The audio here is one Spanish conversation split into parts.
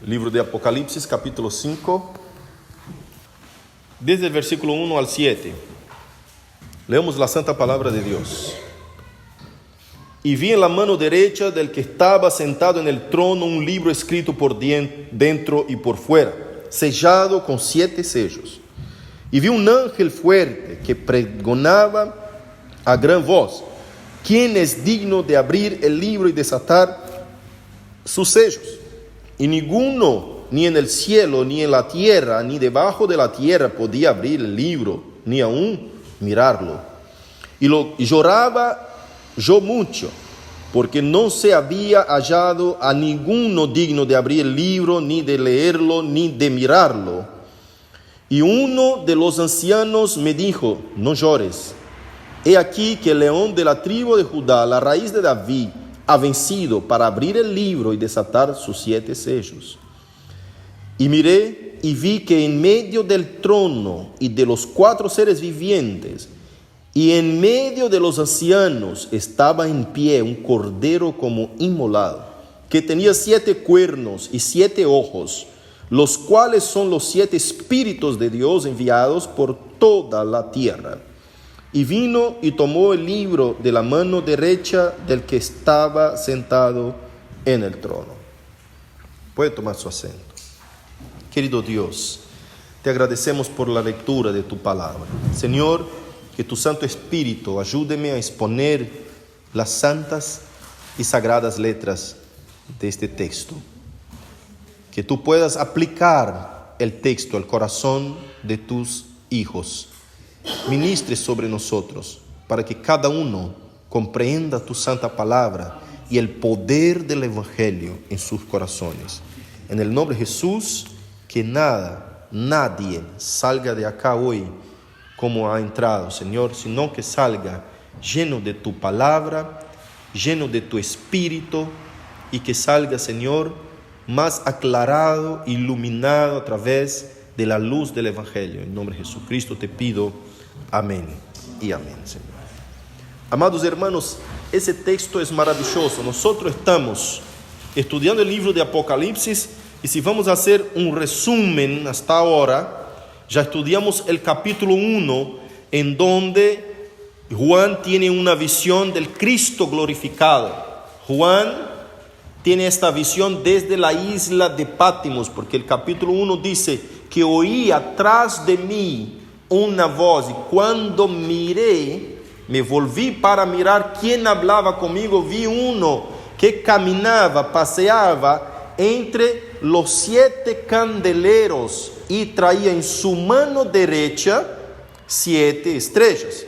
Libro de Apocalipsis, capítulo 5, desde el versículo 1 al 7. Leemos la santa palabra de Dios. Y vi en la mano derecha del que estaba sentado en el trono un libro escrito por dentro y por fuera, sellado con 7 sellos. Y vi un ángel fuerte que pregonaba a gran voz: ¿quién es digno de abrir el libro y desatar sus sellos? Y ninguno, ni en el cielo, ni en la tierra, ni debajo de la tierra, podía abrir el libro, ni aún mirarlo. Y lloraba yo mucho, porque no se había hallado a ninguno digno de abrir el libro, ni de leerlo, ni de mirarlo. Y uno de los ancianos me dijo: no llores. He aquí que el león de la tribu de Judá, la raíz de David, ha vencido para abrir el libro y desatar sus 7 sellos. Y miré y vi que en medio del trono y de los 4 seres vivientes y en medio de los ancianos estaba en pie un cordero como inmolado, que tenía 7 cuernos y 7 ojos, los cuales son los 7 espíritus de Dios enviados por toda la tierra. Y vino y tomó el libro de la mano derecha del que estaba sentado en el trono. Puede tomar su asiento. Querido Dios, te agradecemos por la lectura de tu palabra. Señor, que tu Santo Espíritu ayúdeme a exponer las santas y sagradas letras de este texto. Que tú puedas aplicar el texto al corazón de tus hijos. Ministre sobre nosotros, para que cada uno comprenda tu santa palabra y el poder del Evangelio en sus corazones. En el nombre de Jesús, que nadie salga de acá hoy como ha entrado, Señor, sino que salga lleno de tu palabra, lleno de tu espíritu, y que salga, Señor, más aclarado, iluminado a través de la luz del Evangelio. En nombre de Jesucristo te pido, amén y amén, Señor. Amados hermanos, ese texto es maravilloso. Nosotros estamos estudiando el libro de Apocalipsis, y si vamos a hacer un resumen hasta ahora, ya estudiamos el capítulo 1, en donde Juan tiene una visión del Cristo glorificado. Juan tiene esta visión desde la isla de Pátimos, porque el capítulo 1 dice que oí atrás de mí una voz, y cuando miré, me volví para mirar quién hablaba conmigo. Vi uno que caminaba, paseaba entre los 7 candeleros y traía en su mano derecha 7 estrellas.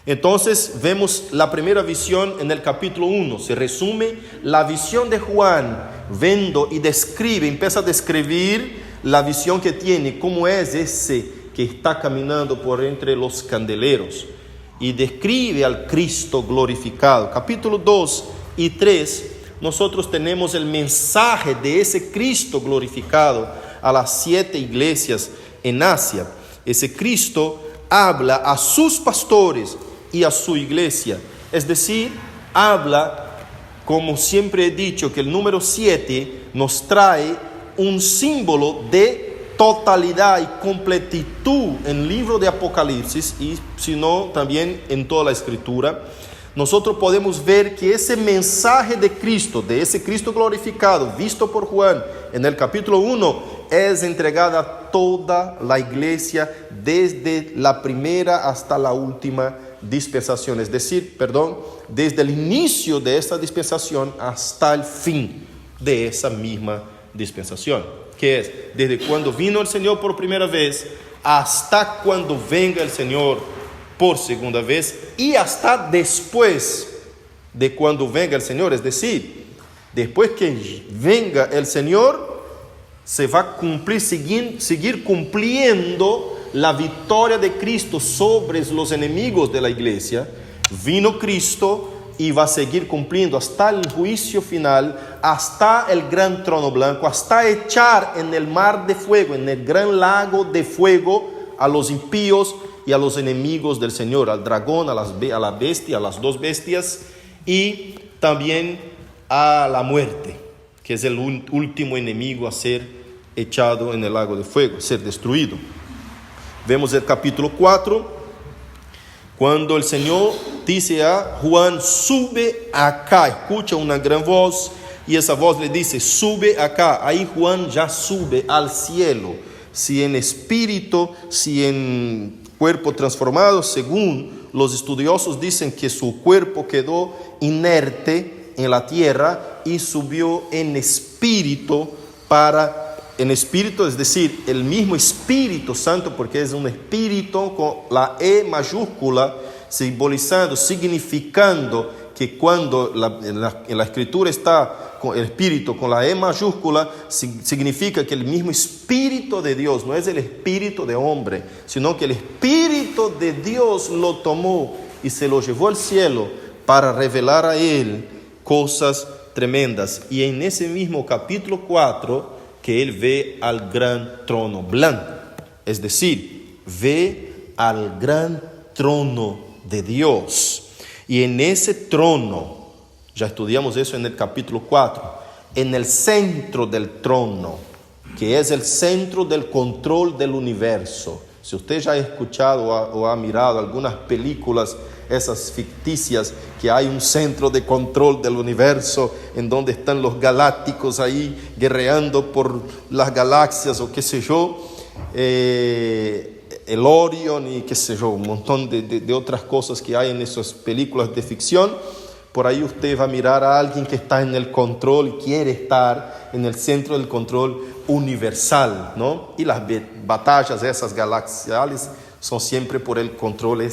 Entonces vemos la primera visión en el capítulo 1. Se resume la visión de Juan, viendo y describe, empieza a describir la visión que tiene, cómo es ese que está caminando por entre los candeleros, y describe al Cristo glorificado. Capítulo 2 y 3, nosotros tenemos el mensaje de ese Cristo glorificado a las 7 iglesias en Asia. Ese Cristo habla a sus pastores y a su iglesia, es decir, habla, como siempre he dicho, que el número 7 nos trae un símbolo de totalidad y completitud en el libro de Apocalipsis, y si no también en toda la escritura. Nosotros podemos ver que ese mensaje de Cristo, de ese Cristo glorificado, visto por Juan en el capítulo 1, es entregado a toda la iglesia desde la primera hasta la última dispensación, es decir, desde el inicio de esta dispensación hasta el fin de esa misma dispensación, que es desde cuando vino el Señor por primera vez hasta cuando venga el Señor por segunda vez, y hasta después de cuando venga el Señor, es decir, después que venga el Señor, se va a cumplir, seguir cumpliendo la victoria de Cristo sobre los enemigos de la iglesia. Vino Cristo y va a seguir cumpliendo hasta el juicio final, hasta el gran trono blanco, hasta echar en el mar de fuego, en el gran lago de fuego, a los impíos y a los enemigos del Señor, al dragón, a la bestia, a las 2 bestias, y también a la muerte, que es el último enemigo a ser echado en el lago de fuego, a ser destruido. Vemos el capítulo 4, cuando el Señor dice a Juan: sube acá. Escucha una gran voz, y esa voz le dice: sube acá. Ahí Juan ya sube al cielo, si en espíritu, si en cuerpo transformado. Según los estudiosos dicen que su cuerpo quedó inerte en la tierra y subió en espíritu, es decir, el mismo Espíritu Santo, porque es un espíritu con la E mayúscula, simbolizando, significando que cuando en la escritura está con el espíritu con la E mayúscula, significa que el mismo Espíritu de Dios, no es el espíritu de hombre, sino que el Espíritu de Dios lo tomó y se lo llevó al cielo para revelar a él cosas tremendas. Y en ese mismo capítulo 4, que él ve al gran trono blanco, es decir, ve al gran trono de Dios. Y en ese trono, ya estudiamos eso en el capítulo 4, en el centro del trono, que es el centro del control del universo. Si usted ya ha escuchado o ha mirado algunas películas, esas ficticias, que hay un centro de control del universo en donde están los galácticos ahí guerreando por las galaxias o qué sé yo, el Orion y qué sé yo, un montón de otras cosas que hay en esas películas de ficción. Por ahí usted va a mirar a alguien que está en el control y quiere estar en el centro del control universal, ¿no? Y las batallas esas galaxiales son siempre por el control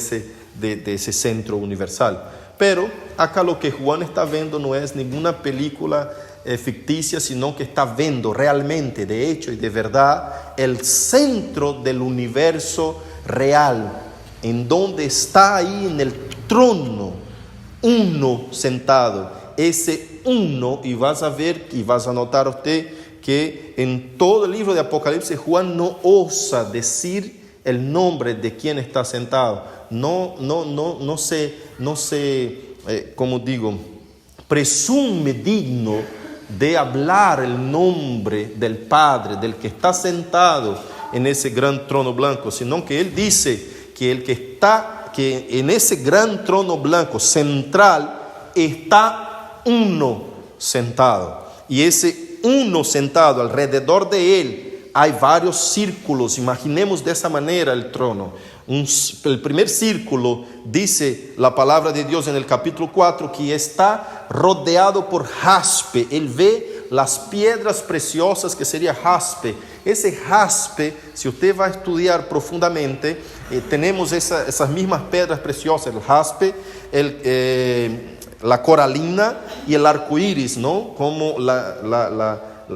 de ese centro universal. Pero acá lo que Juan está viendo no es ninguna película ficticia, sino que está viendo realmente, de hecho y de verdad, el centro del universo real, en donde está ahí en el trono uno sentado. Ese uno, y vas a ver y vas a notar usted que en todo el libro de Apocalipsis Juan no osa decir el nombre de quien está sentado. No se como digo, presume digno de hablar el nombre del Padre, del que está sentado en ese gran trono blanco, sino que él dice que que en ese gran trono blanco central está uno sentado, y ese uno sentado alrededor de él hay varios círculos. Imaginemos de esa manera el trono. El primer círculo, dice la palabra de Dios en el capítulo 4, que está rodeado por jaspe. Él ve las piedras preciosas, que sería jaspe. Ese jaspe, si usted va a estudiar profundamente, tenemos esas mismas piedras preciosas, el jaspe, la coralina y el arco iris, ¿no? Como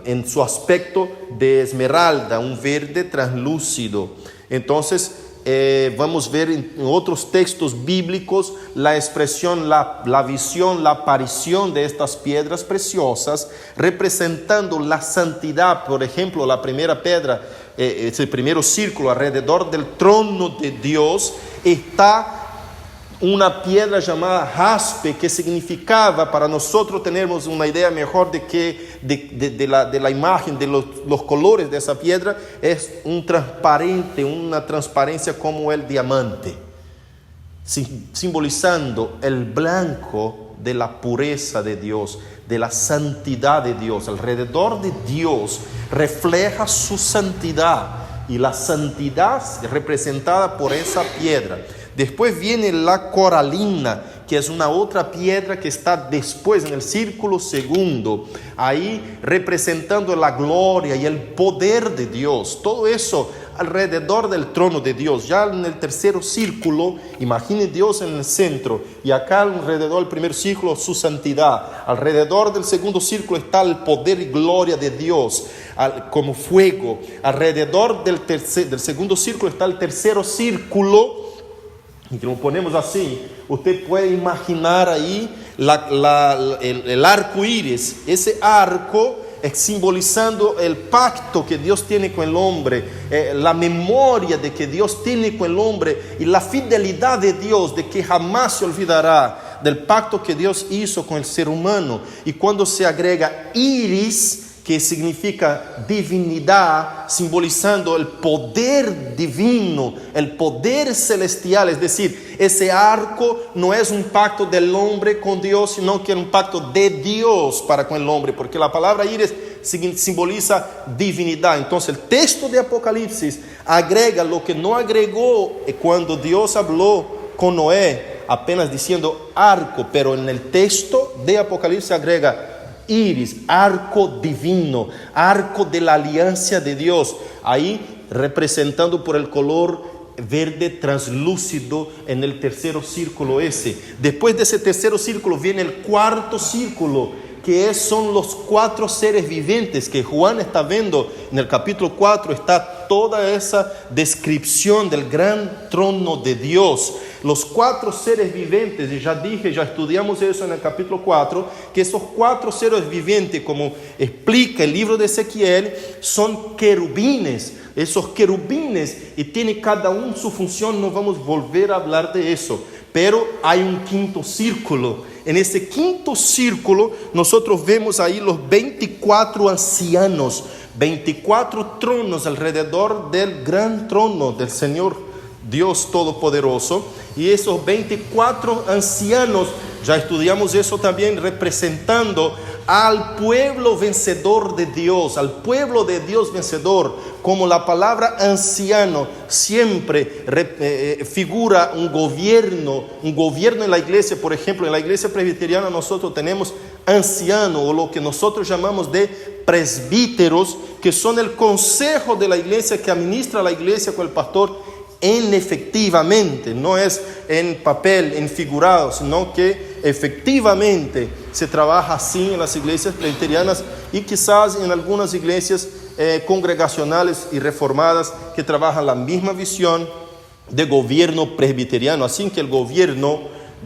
en su aspecto de esmeralda, un verde translúcido. Entonces, vamos a ver en otros textos bíblicos la expresión, la visión, la aparición de estas piedras preciosas representando la santidad. Por ejemplo, la primera piedra, ese primer círculo alrededor del trono de Dios, está una piedra llamada jaspe, que significaba, para nosotros tenemos una idea mejor de la imagen, de los colores de esa piedra, es una transparencia como el diamante, simbolizando el blanco de la pureza de Dios, de la santidad de Dios. Alrededor de Dios refleja su santidad, y la santidad representada por esa piedra. Después viene la coralina, que es una otra piedra que está después en el círculo segundo, ahí representando la gloria y el poder de Dios. Todo eso alrededor del trono de Dios. Ya en el tercer círculo, imagine Dios en el centro, y acá alrededor del primer círculo su santidad. Alrededor del segundo círculo está el poder y gloria de Dios como fuego. Alrededor del segundo círculo está el tercer círculo, y que lo ponemos así, usted puede imaginar ahí el arco iris. Ese arco es simbolizando el pacto que Dios tiene con el hombre, la memoria de que Dios tiene con el hombre, y la fidelidad de Dios, de que jamás se olvidará del pacto que Dios hizo con el ser humano. Y cuando se agrega iris, que significa divinidad, simbolizando el poder divino, el poder celestial, es decir, ese arco no es un pacto del hombre con Dios, sino que es un pacto de Dios para con el hombre, porque la palabra iris simboliza divinidad. Entonces el texto de Apocalipsis agrega lo que no agregó cuando Dios habló con Noé, apenas diciendo arco, pero en el texto de Apocalipsis agrega iris, arco divino, arco de la alianza de Dios, ahí representando por el color verde translúcido en el tercer círculo ese. Después de ese tercer círculo viene el cuarto círculo, que son los 4 seres vivientes que Juan está viendo. En el capítulo 4 está toda esa descripción del gran trono de Dios. Los 4 seres vivientes, y ya dije, ya estudiamos eso en el capítulo 4, que esos 4 seres vivientes, como explica el libro de Ezequiel, son querubines. Esos querubines, y tiene cada uno su función, no vamos a volver a hablar de eso. Pero hay un quinto círculo. En ese quinto círculo nosotros vemos ahí los 24 ancianos, 24 tronos alrededor del gran trono del Señor Dios Todopoderoso. Y esos 24 ancianos, ya estudiamos eso también, representando al pueblo vencedor de Dios, al pueblo de Dios vencedor. Como la palabra anciano siempre figura un gobierno en la iglesia. Por ejemplo, en la iglesia presbiteriana nosotros tenemos ancianos, o lo que nosotros llamamos de presbíteros, que son el consejo de la iglesia, que administra la iglesia con el pastor efectivamente, no es en papel, en figurado, sino que efectivamente se trabaja así en las iglesias presbiterianas y quizás en algunas iglesias congregacionales y reformadas que trabajan la misma visión de gobierno presbiteriano. Así que el gobierno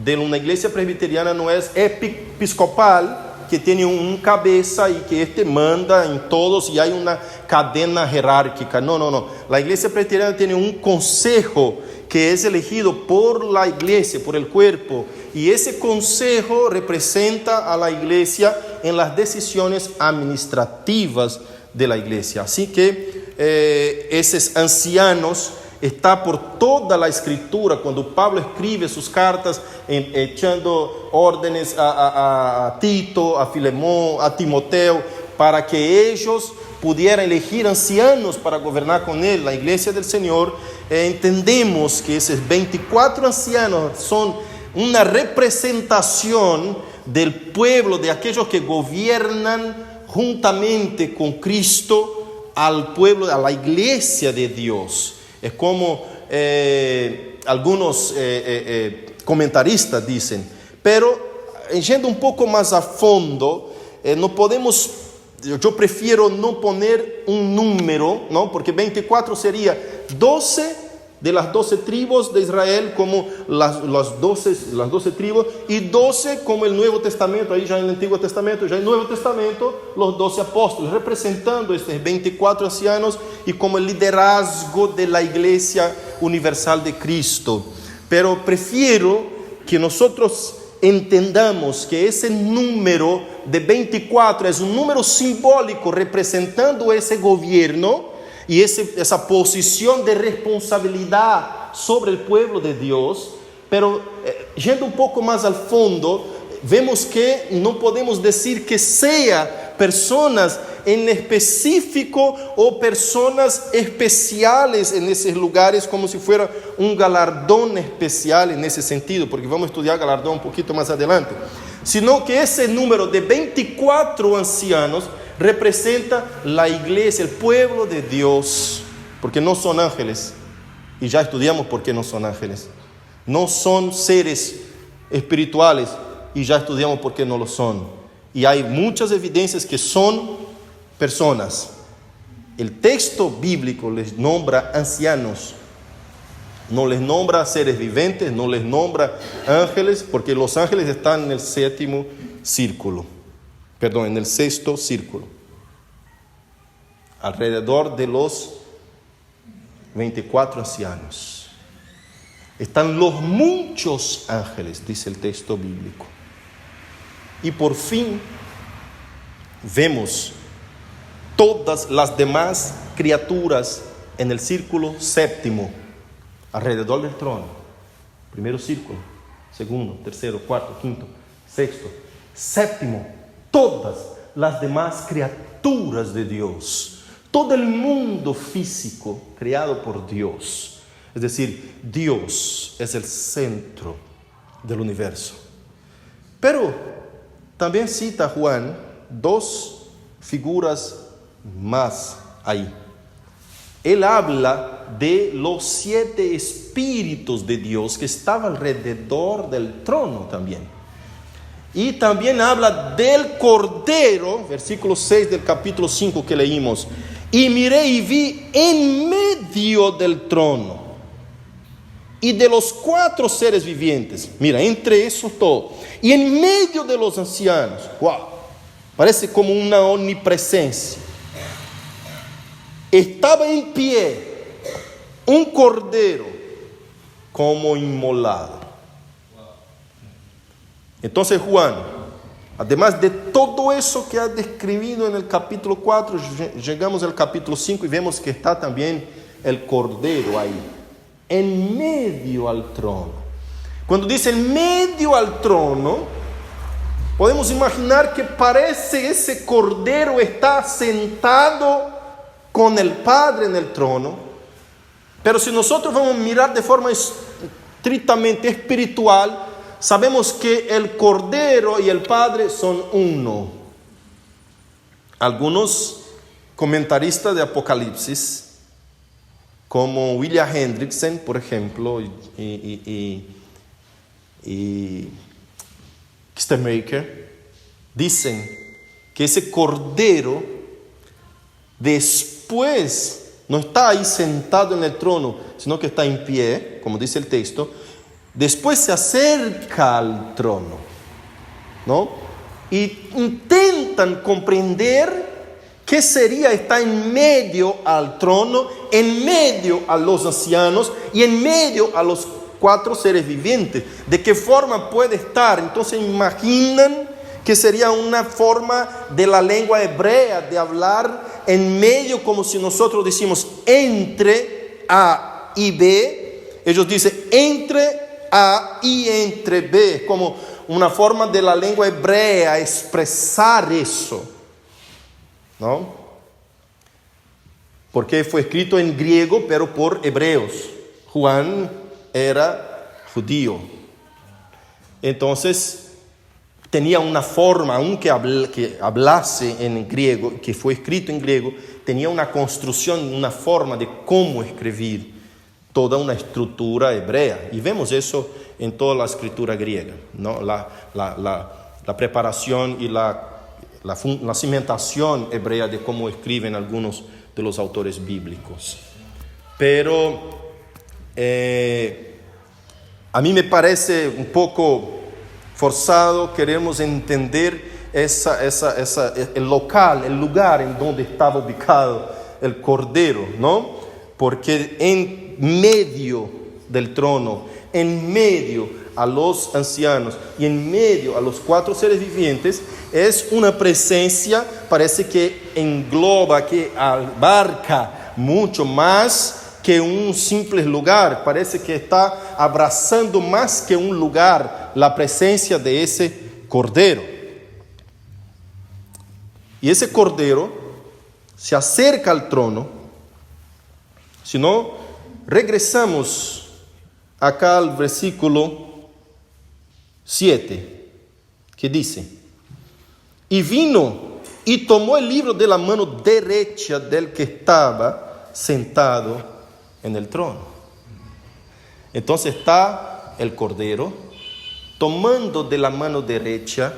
de una iglesia presbiteriana no es episcopal, que tiene un cabeza y que manda en todos y hay una cadena jerárquica. No. La iglesia presbiteriana tiene un consejo que es elegido por la iglesia, por el cuerpo, y ese consejo representa a la iglesia en las decisiones administrativas de la iglesia. Así que esos ancianos está por toda la escritura. Cuando Pablo escribe sus cartas echando órdenes a Tito, a Filemón, a Timoteo, para que ellos pudieran elegir ancianos para gobernar con él la iglesia del Señor, entendemos que esos 24 ancianos son una representación del pueblo, de aquellos que gobiernan juntamente con Cristo al pueblo, a la iglesia de Dios. Es como algunos comentaristas dicen. Pero yendo un poco más a fondo, no podemos, yo prefiero no poner un número, ¿no? Porque 24 sería 12 de las 12 tribus de Israel, como las 12 tribus, y 12 como el Nuevo Testamento, ahí ya en el Antiguo Testamento, ya en el Nuevo Testamento, los 12 apóstoles, representando estos 24 ancianos y como el liderazgo de la Iglesia Universal de Cristo. Pero prefiero que nosotros entendamos que ese número de 24 es un número simbólico representando ese gobierno y esa posición de responsabilidad sobre el pueblo de Dios. Pero yendo un poco más al fondo, vemos que no podemos decir que sea personas en específico o personas especiales en esos lugares, como si fuera un galardón especial en ese sentido, porque vamos a estudiar galardón un poquito más adelante, sino que ese número de 24 ancianos representa la iglesia, el pueblo de Dios, porque no son ángeles, y ya estudiamos por qué no son ángeles, no son seres espirituales, y ya estudiamos por qué no lo son, y hay muchas evidencias que son personas. El texto bíblico les nombra ancianos, no les nombra seres viventes, no les nombra ángeles, porque los ángeles están en el sexto círculo, alrededor de los 24 ancianos. están los muchos ángeles, dice el texto bíblico. Y por fin vemos todas las demás criaturas en el círculo séptimo, alrededor del trono. Primero círculo, segundo, tercero, cuarto, quinto, sexto, séptimo. Todas las demás criaturas de Dios, todo el mundo físico creado por Dios. Es decir, Dios es el centro del universo. Pero también cita Juan dos figuras más ahí. Él habla de los 7 espíritus de Dios que estaban alrededor del trono también. Y también habla del Cordero, versículo 6 del capítulo 5 que leímos. Y miré y vi en medio del trono y de los 4 seres vivientes. Mira, entre esos todos. Y en medio de los ancianos. ¡Wow! Parece como una omnipresencia. Estaba en pie un cordero como inmolado. Entonces Juan, además de todo eso que ha descrito en el capítulo 4, llegamos al capítulo 5 y vemos que está también el cordero ahí, en medio al trono. Cuando dice en medio al trono, podemos imaginar que parece ese cordero está sentado con el Padre en el trono, pero si nosotros vamos a mirar de forma estrictamente espiritual, sabemos que el Cordero y el Padre son uno. Algunos comentaristas de Apocalipsis, como William Hendrickson, por ejemplo, y Kistemaker, dicen que ese Cordero después no está ahí sentado en el trono, sino que está en pie, como dice el texto. Después se acerca al trono, ¿no? Y intentan comprender qué sería estar en medio al trono, en medio a los ancianos y en medio a los 4 seres vivientes. ¿De qué forma puede estar? Entonces imaginan que sería una forma de la lengua hebrea de hablar en medio, como si nosotros decimos entre A y B. Ellos dicen entre A y entre B, como una forma de la lengua hebrea expresar eso, ¿no? Porque fue escrito en griego, pero por hebreos. Juan era judío. Entonces tenía una forma, aunque hablase en griego, que fue escrito en griego, tenía una construcción, una forma de cómo escribir, toda una estructura hebrea. Y vemos eso en toda la escritura griega, ¿no? La preparación y la cimentación hebrea de cómo escriben algunos de los autores bíblicos. Pero a mí me parece un poco forzado, queremos entender el lugar en donde estaba ubicado el Cordero, ¿no? Porque en medio del trono, en medio a los ancianos y en medio a los 4 seres vivientes, es una presencia, parece que engloba, que abarca mucho más que un simple lugar. Parece que está abrazando más que un lugar la presencia de ese Cordero. Y ese Cordero se acerca al trono. Si no, regresamos acá al versículo 7, que dice: y vino y tomó el libro de la mano derecha del que estaba sentado en el trono. Entonces está el Cordero tomando de la mano derecha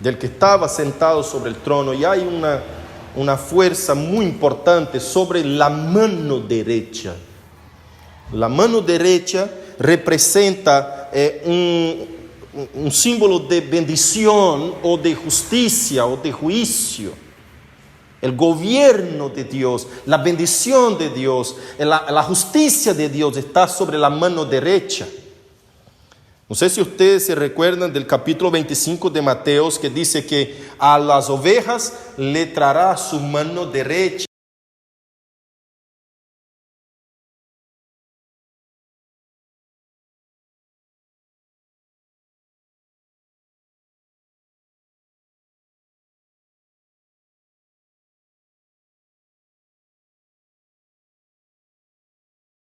del que estaba sentado sobre el trono, y hay una fuerza muy importante sobre la mano derecha. La mano derecha representa un símbolo de bendición o de justicia o de juicio. El gobierno de Dios, la bendición de Dios, la justicia de Dios está sobre la mano derecha. No sé si ustedes se recuerdan del capítulo 25 de Mateos, que dice que a las ovejas le traerá su mano derecha.